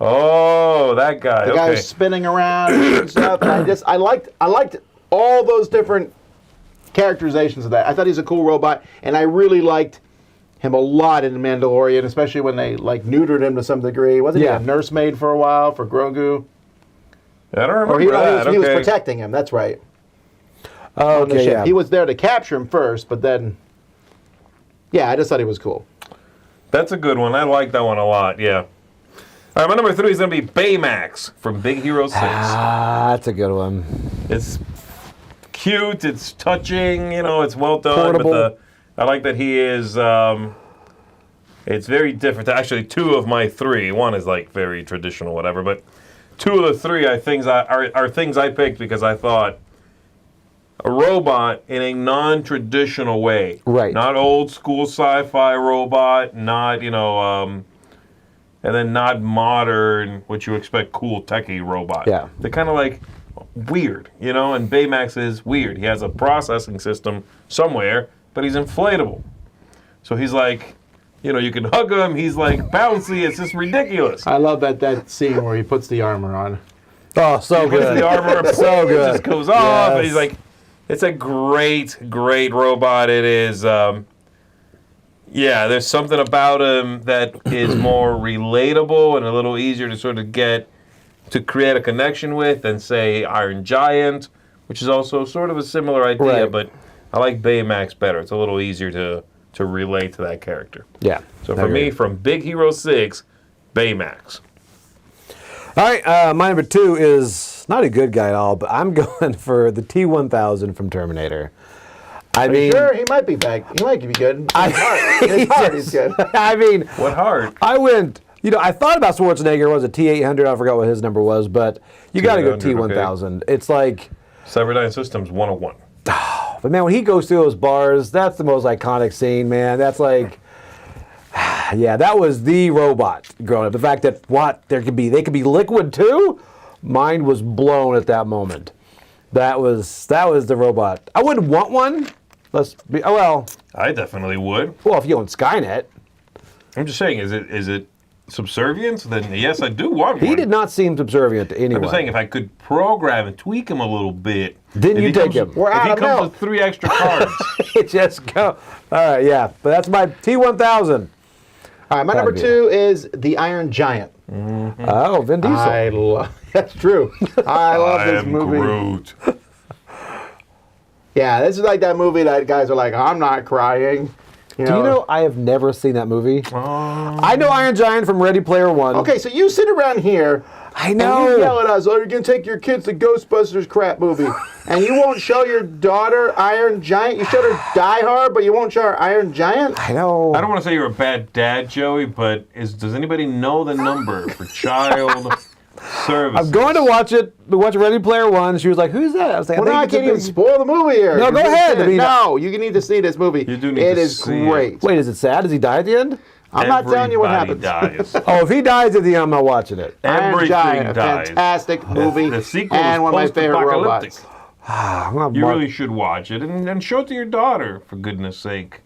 Oh, that guy. The okay. guy was spinning around and stuff. And I liked all those different characterizations of that. I thought he's a cool robot, and I really liked him a lot in Mandalorian, especially when they like neutered him to some degree. Wasn't he a nursemaid for a while for Grogu? I don't remember Or he was okay. protecting him. That's right. Oh, On the okay, ship. yeah. He was there to capture him first, but then, yeah, I just thought he was cool. That's a good one. I like that one a lot, yeah. All right, my number 3 is going to be Baymax from Big Hero 6. Ah, that's a good one. It's cute, it's touching, it's well done. Portable. But I like that he is, it's very different. Actually, 2 of my 3, one is like very traditional, whatever, but 2 of the 3 are things I picked because I thought a robot in a non-traditional way. Right. Not old school sci-fi robot, not, and then not modern, what you expect cool techie robot. Yeah. They're kind of like weird, and Baymax is weird. He has a processing system somewhere, but he's inflatable. So he's like, you can hug him, he's like bouncy, it's just ridiculous. I love that scene where he puts the armor on. Oh, so He puts good. the armor up, So it good. just goes off, and Yes. he's like, it's a great, great robot. It is, there's something about him that is more relatable and a little easier to sort of create a connection with than, say, Iron Giant, which is also sort of a similar idea, Right. but I like Baymax better. It's a little easier to relate to that character. Yeah. So for me, from Big Hero 6, Baymax. All right, my number 2 is not a good guy at all, but I'm going for the T-1000 from Terminator. I mean, Sure, he might be back. He might be good. His heart, he's good. I mean, What heart? I went. I thought about Schwarzenegger. It was a T-800. I forgot what his number was, but you got to go T-800, T-1000. It's like, Cyberdyne Systems 101. but man, when he goes through those bars, that's the most iconic scene, man. That's like, yeah, that was the robot growing up. The fact that they could be liquid too. Mind was blown at that moment. That was the robot. I wouldn't want one. I definitely would. Well, if you own Skynet. I'm just saying, is it subservience? Then yes, I do want one. He did not seem subservient to anyone. I'm just saying, if I could program and tweak him a little bit, Then if you he take comes him. with- We're if out he of comes milk. with 3 extra cards, Just go. All right, yeah. But that's my T-1000. All right, my number 2 is the Iron Giant. Oh, Vin Diesel. That's true. I love I this am movie. Groot. Yeah, this is like that movie that guys are like, I'm not crying. Do you know I have never seen that movie? I know Iron Giant from Ready Player One. Okay, so you sit around here. I And know. you yell at us, oh, you're going to take your kids to Ghostbusters crap movie. And you won't show your daughter Iron Giant. You showed her Die Hard, but you won't show her Iron Giant? I know. I don't want to say you're a bad dad, Joey, but does anybody know the number for child services? I'm going to watch it. We watched Ready Player One. She was like, "Who's that?" I was like, Well, no, I think can't it's a even big- spoil the movie here. No, go You ahead. said- I mean, no, you need to see this movie. You do need It to is see great. it. Wait, is it sad? Does he die at the end? I'm not telling you what Everybody happens. dies. Oh, if he dies at the end, I'm not watching it. Iron Everything Giant, a dies. fantastic movie, The sequel and is one of my favorite post-apocalyptic. robots. I'm gonna You mark- really should watch it and show it to your daughter, for goodness sake.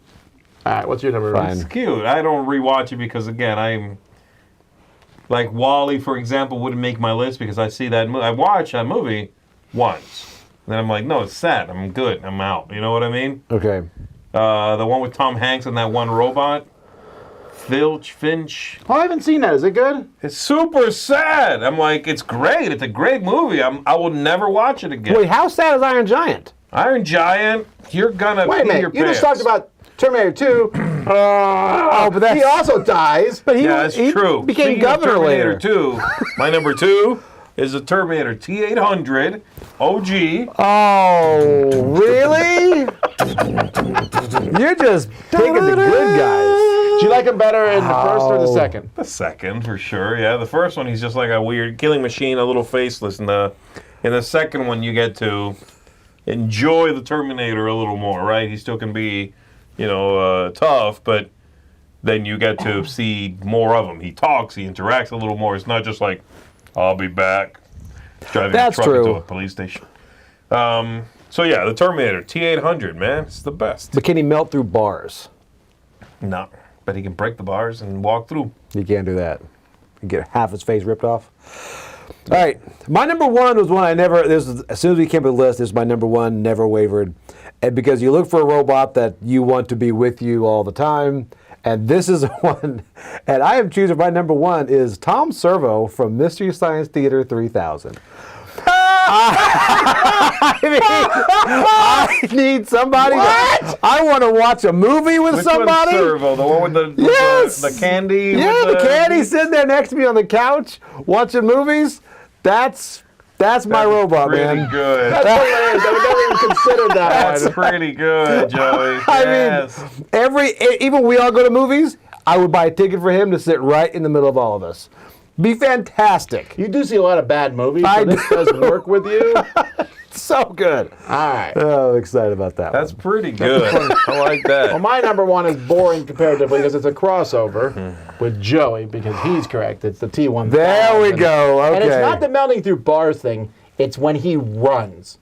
All right, what's your number? Fine. It's cute. I don't rewatch it because, again, I'm like Wall-E, for example, wouldn't make my list because I see that movie. I watched that movie once. And then I'm like, no, it's sad. I'm good. I'm out. You know what I mean? Okay. The one with Tom Hanks and that one robot. Finch. Oh, I haven't seen that. Is it good? It's super sad. I'm like, it's great. It's a great movie. I will never watch it again. Wait, how sad is Iron Giant? Iron Giant, you're gonna Wait a pee minute. your You just pants. talked about Terminator 2. Oh, but that's He also dies. But Yeah, that's true. became Speaking of governor Terminator later. 2, my number 2 is the Terminator T800 OG. Oh, really? You're just picking the good guys. Do you like him better in the first or the second? The second, for sure. Yeah, the first one, he's just like a weird killing machine, a little faceless. In the second one, you get to enjoy the Terminator a little more, right? He still can be, tough, but then you get to see more of him. He talks, he interacts a little more. It's not just like, I'll be back, driving That's a truck into true. a police station. So yeah, the Terminator T800, man, it's the best. But can he melt through bars? No, but he can break the bars and walk through. You can't do that. You get half his face ripped off. All right, my number one was one I never. As soon as we came to the list, this is my number one. Never wavered, and because you look for a robot that you want to be with you all the time, and this is one. And I am choosing my number one is Tom Servo from Mystery Science Theater 3000. I need somebody. I want to watch a movie with Which somebody. one's Servo? The one with Yes! the candy? Yeah, with the candy sitting there next to me on the couch watching movies. That's my robot, pretty man. good. That's hilarious. I would never even considered that That's one. pretty good, Joey. I mean, even we all go to movies, I would buy a ticket for him to sit right in the middle of all of us. Be fantastic. You do see a lot of bad movies, so I this does work with you. So good. All right. Oh, I'm excited about that That's one. pretty good. I like Well, that. my number one is boring comparatively because it's a crossover with Joey because he's correct. It's the T1000. There we go. Okay. And it's not the melting through bars thing. It's when he runs.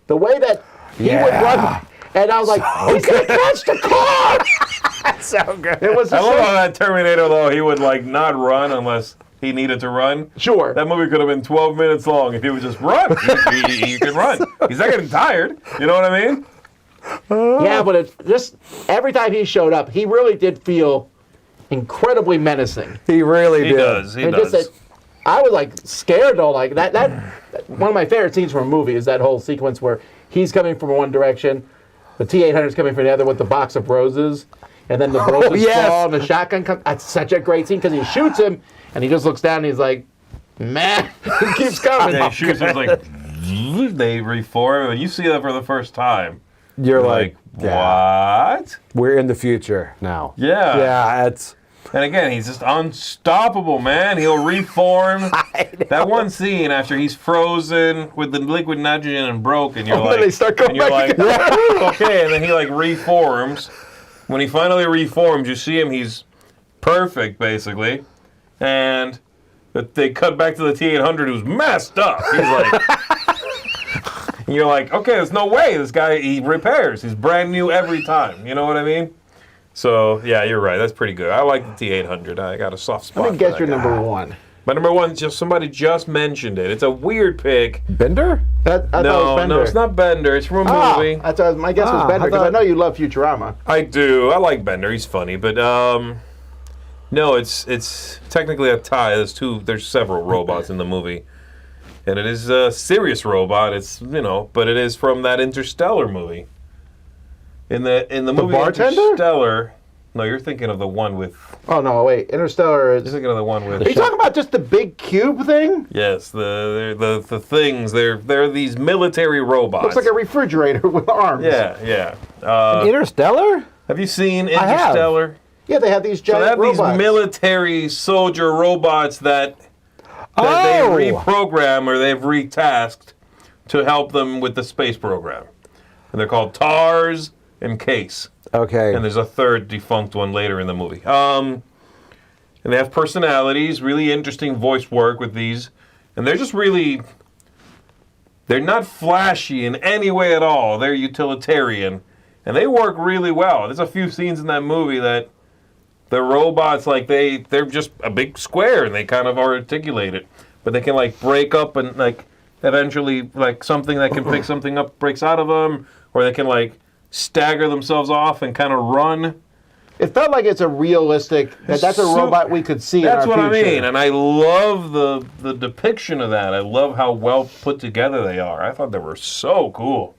The way that he would run. And I was like, he's going to catch the car. so good. It was I the love same- how that Terminator, though, he would like not run unless he needed to run. Sure. That movie could have been 12 minutes long if he would just run. He could run. He's not getting tired. You know what I mean? Yeah, but it's just every time he showed up, he really did feel incredibly menacing. He really He did. does. He And does. just that, I was like scared though. Like that. One of my favorite scenes from a movie is that whole sequence where he's coming from one direction, the T800 is coming from the other with the box of roses, and then the roses yes. fall and the shotgun comes. That's such a great scene because he shoots him and he just looks down and he's like, man, he keeps coming. They shoot him like they reform, and you see that for the first time. You're Like, yeah, what? we're in the future now. Yeah. Yeah, it's. And again, he's just unstoppable, man. He'll reform. That one scene after he's frozen with the liquid nitrogen and broke, and you're Oh, like, then they start going and you're back like, okay, and then he like reforms. When he finally reforms, you see him. He's perfect, basically, and but they cut back to the T800, who's messed up. He's like. And you're like, okay, there's no way this guy, he repairs. He's brand new every time. You know what I mean? So, yeah, you're right. That's pretty good. I like the T800. I got a soft spot. Let me for guess that your guy. number one. My number one, just somebody just mentioned it. It's a weird pick. Bender? I thought it was No, Bender. it's not Bender. It's from a Ah, movie. I thought my guess was Ah, Bender I because I thought- know you love Futurama. I do. I like Bender. He's funny, but no, it's technically a tie. There's several robots in the movie, and it is a serious robot. It's but it is from that Interstellar movie. In the movie bartender? Interstellar. No, you're thinking of the one with. Oh no, wait, Interstellar is. You're thinking of the one with. Are you talking about just the big cube thing? Yes, the things. They're these military robots. Looks like a refrigerator with arms. Yeah. Interstellar? Have you seen have. Interstellar? Yeah, they have these So they giant have robots. these military soldier robots that they Oh! reprogram or they've retasked to help them with the space program. And they're called TARS and CASE. Okay. And there's a third defunct one later in the movie. And they have personalities, really interesting voice work with these. And they're just really... They're not flashy in any way at all. They're utilitarian. And they work really well. There's a few scenes in that movie that the robots, like, they're just a big square and they kind of articulate it. But they can, like, break up and, like, eventually, like, something that can pick something up breaks out of them. Or they can, like, stagger themselves off and kind of run. It felt like it's a realistic. That's a robot we could see. That's in our what future. I mean, and I love the depiction of that. I love how well put together they are. I thought they were so cool.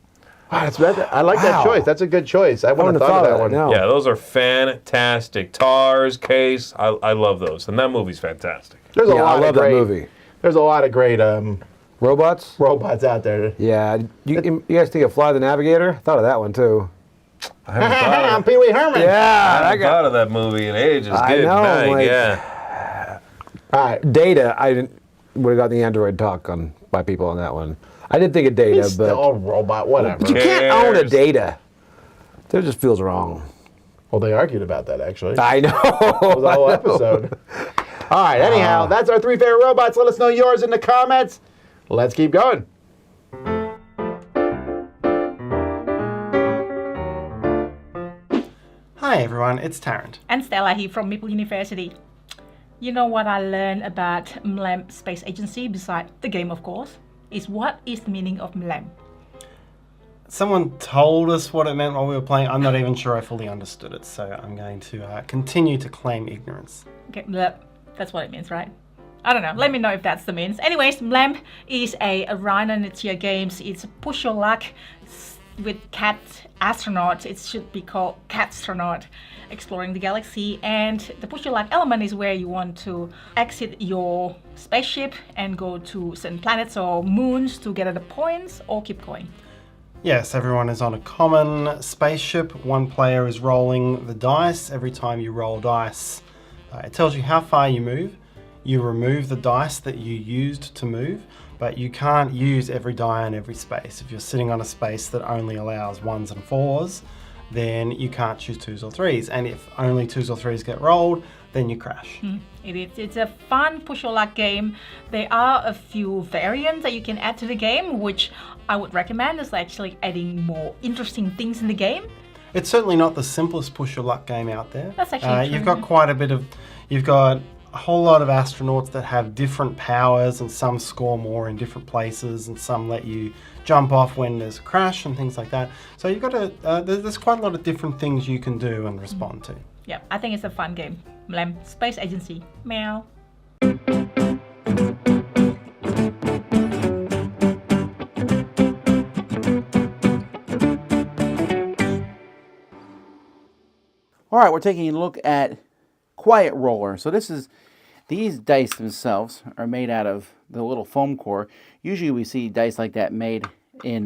Wow, I like that choice. That's a good choice. I wouldn't have thought of that one. No. Yeah, those are fantastic. Tars, Case, I love those, and that movie's fantastic. There's a Yeah, lot I love of great, that movie. There's a lot of great Robots? robots out there. Yeah. You guys think of Fly the Navigator? I thought of that one too. I haven't thought I'm of, Pee Wee Herman. I Yeah, haven't thought of that movie in ages. I Good know, night, like- yeah. All right. Data. I didn't would have got the Android talk on by people on that one. I did think of Data, He's but still a robot. Whatever. you can't own a cares? Data. That just feels wrong. Well, they argued about that actually. I know. The whole episode. All right. Anyhow, that's our 3 favorite robots. Let us know yours in the comments. Let's keep going. Hi everyone, it's Tarrant. And Stella here from Maple University. You know what I learned about MLAM Space Agency, beside the game of course, is what is the meaning of MLAM? Someone told us what it meant while we were playing. I'm not even sure I fully understood it, so I'm going to continue to claim ignorance. Okay, that's what it means, right? I don't know. Let me know if that's the means. Anyways, MLAM is a Rhinonetia games. It's push your luck with cat astronauts. It should be called Catstronaut, exploring the galaxy. And the push your luck element is where you want to exit your spaceship and go to certain planets or moons to get the points or keep going. Yes, everyone is on a common spaceship. One player is rolling the dice. Every time you roll dice, it tells you how far you move. You remove the dice that you used to move, but you can't use every die in every space. If you're sitting on a space that only allows 1s and 4s, then you can't choose 2s or 3s. And if only 2s or 3s get rolled, then you crash. It is. It's a fun push your luck game. There are a few variants that you can add to the game, which I would recommend is actually adding more interesting things in the game. It's certainly not the simplest push your luck game out there. That's actually true. You've got quite a bit of, you've got a whole lot of astronauts that have different powers, and some score more in different places, and some let you jump off when there's a crash and things like that. So you've got to, there's quite a lot of different things you can do and respond to. Yeah, I think it's a fun game. MLAM Space Agency. Meow. All right, we're taking a look at Quiet Roller. So these dice themselves are made out of the little foam core. Usually we see dice like that made in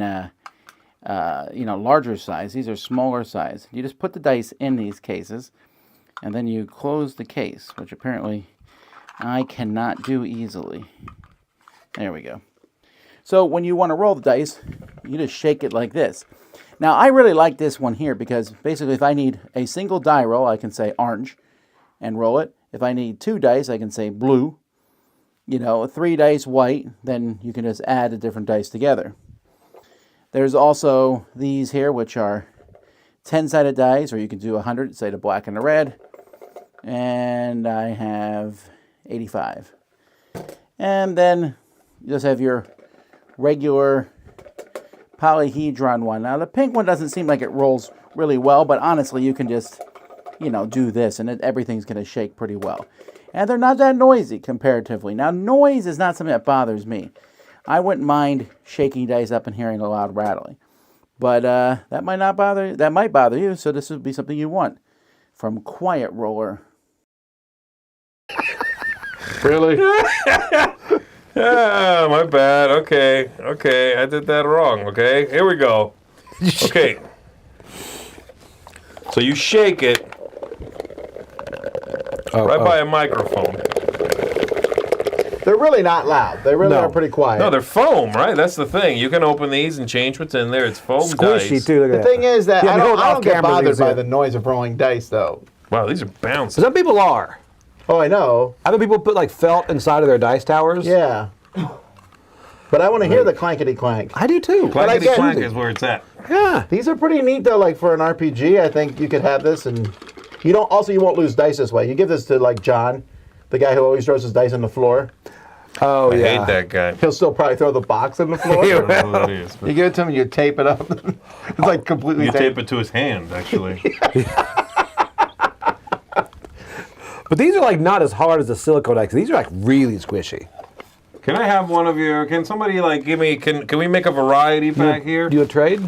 larger size. These are smaller size. You just put the dice in these cases, and then you close the case, which apparently I cannot do easily. There we go. So when you want to roll the dice, you just shake it like this. Now I really like this one here because basically if I need a single die roll, I can say orange and roll it. If I need 2 dice, I can say blue. 3 dice white, then you can just add the different dice together. There's also these here, which are 10-sided dice, or you can do 100, say the black and the red. And I have 85. And then you just have your regular polyhedron one. Now the pink one doesn't seem like it rolls really well, but honestly you can just do this and everything's going to shake pretty well. And they're not that noisy comparatively. Now noise is not something that bothers me. I wouldn't mind shaking dice up and hearing a loud rattling. But that might bother you, so this would be something you want. From Quiet Roller. Really? Ah, my bad. Okay, I did that wrong. Okay, here we go. Okay. So you shake it by a microphone. They're really not loud. They really are pretty quiet. No, they're foam, right? That's the thing. You can open these and change what's in there. It's foam Squishy dice. too. Look at The thing is that Yeah, I hold don't off get camera, bothered you can by see the it. noise of rolling dice, though. Wow, these are bouncing. Some people are. Oh, I know. Other people put like felt inside of their dice towers. Yeah. But I want to hear the clankety clank. I do too. Clankety again- clank is where it's at. Yeah. These are pretty neat though. Like for an RPG, I think you could have this, and you won't lose dice this way. You give this to like John, the guy who always throws his dice on the floor. Oh I yeah. hate that guy. He'll still probably throw the box on the floor. I don't know who that is, but You give it to him, and you tape it up. It's like completely you taped. tape it to his hand, actually. But these are like not as hard as the silicone dice. These are like really squishy. Can I have one of your? Can somebody like give me? Can we make a variety pack here? Do a trade?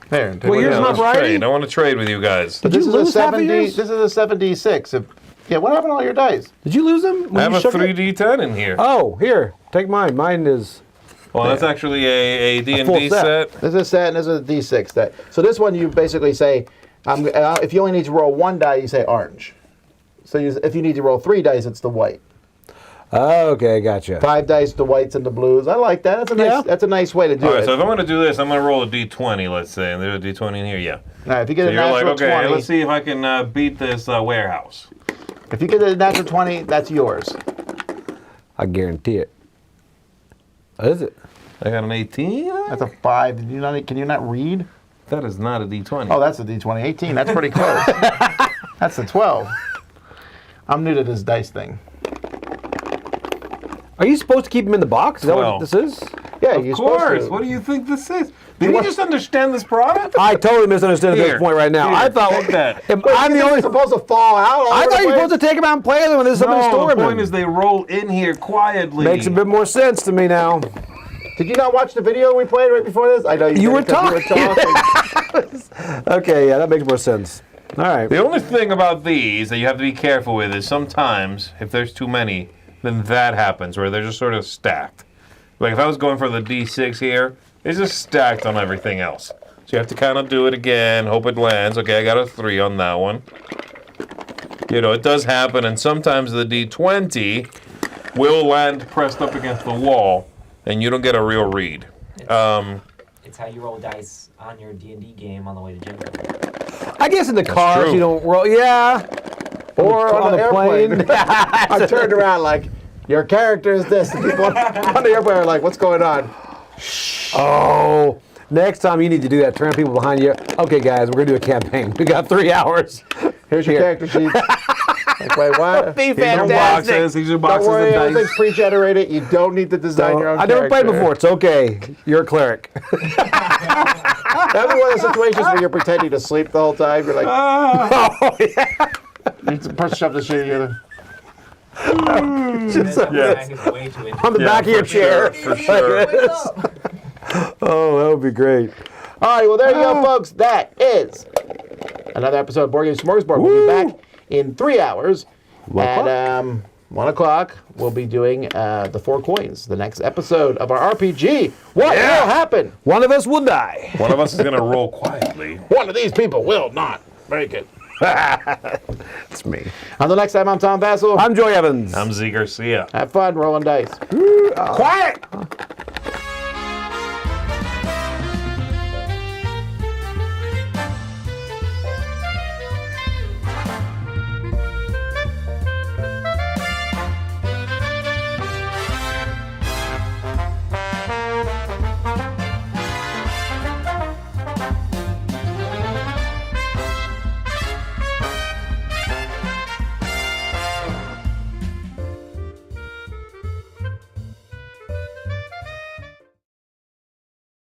There. Well, yours Yeah, not let's variety. trade. I want to trade with you guys. But Did this you is a lose half of 7D. yours? This is a 7D6. Yeah, what happened to all your dice? Did you lose them? I have a 3D10 in here. Oh, here. Take mine. Mine is. Well, that's actually a full D&D set. set. This is a set, and this is a D6 set. So this one, you basically say, if you only need to roll one die, you say orange. So if you need to roll 3 dice, it's the white. Oh, okay, gotcha. 5 dice, the whites and the blues. I like that. That's a nice way to do All right, it. so if I'm going to do this, I'm going to roll a D20, let's say. And there's a D20 in here, yeah. All right, if you get So a you're like, natural okay, 20, let's see if I can beat this warehouse. if you get a natural 20, that's yours. I guarantee it. What is it? I got an 18? That's a 5. Can you not read? That is not a D20. Oh, that's a D20. 18. That's pretty close. That's a 12. I'm new to this dice thing. Are you supposed to keep them in the box? Is that what 12. this is? Yeah, Of you're course. supposed to. What do you think this is? Did you just understand this product? I totally misunderstood at Here, this point right now. here, I thought take that. if Wait, I'm you the think only. it's supposed to fall out all I over thought the you were place? supposed to take them out and play them when there's something to No, store the them point in. is they roll in here quietly. Makes a bit more sense to me now. Did you not watch the video we played right before this? I know you, You did were because you were talking. Okay, yeah, that makes more sense. All right. The only thing about these that you have to be careful with is sometimes, if there's too many, then that happens, where they're just sort of stacked. Like if I was going for the D6 here, it's just stacked on everything else. So you have to kind of do it again, hope it lands. Okay, I got a 3 on that one. You know, it does happen, and sometimes the D20 will land pressed up against the wall, and you don't get a real read. It's how you roll dice on your D&D game on the way to gym. I guess in the cars true. you don't roll. Yeah. Or on the plane. airplane. I turned around like, your character is this. The people on the airplane are like, what's going on? Oh. Next time you need to do that. Turn people behind you. Okay, guys, we're gonna do a campaign. We got 3 hours. Here's your character sheet. Like, wait, what? Be These are boxes. These are Don't boxes worry, of dice. everything's pre-generated. You don't need to design your own I never played character. before. It's okay. You're a cleric. That'd be one of the situations where you're pretending to sleep the whole time. You're like, Oh yeah. you shove the shit together. On the back of your chair. For sure. Oh, that would be great. All right, well, there you go, folks. That is another episode of Board Game Smorgasbord. We'll be back in 3 hours. At 1 o'clock, we'll be doing the 4 coins, the next episode of our RPG. What will happen? One of us will die. One of us is going to roll quietly. One of these people will not make it. It's me. Until next time, I'm Tom Vassell. I'm Joy Evans. I'm Z Garcia. Have fun rolling dice. Quiet.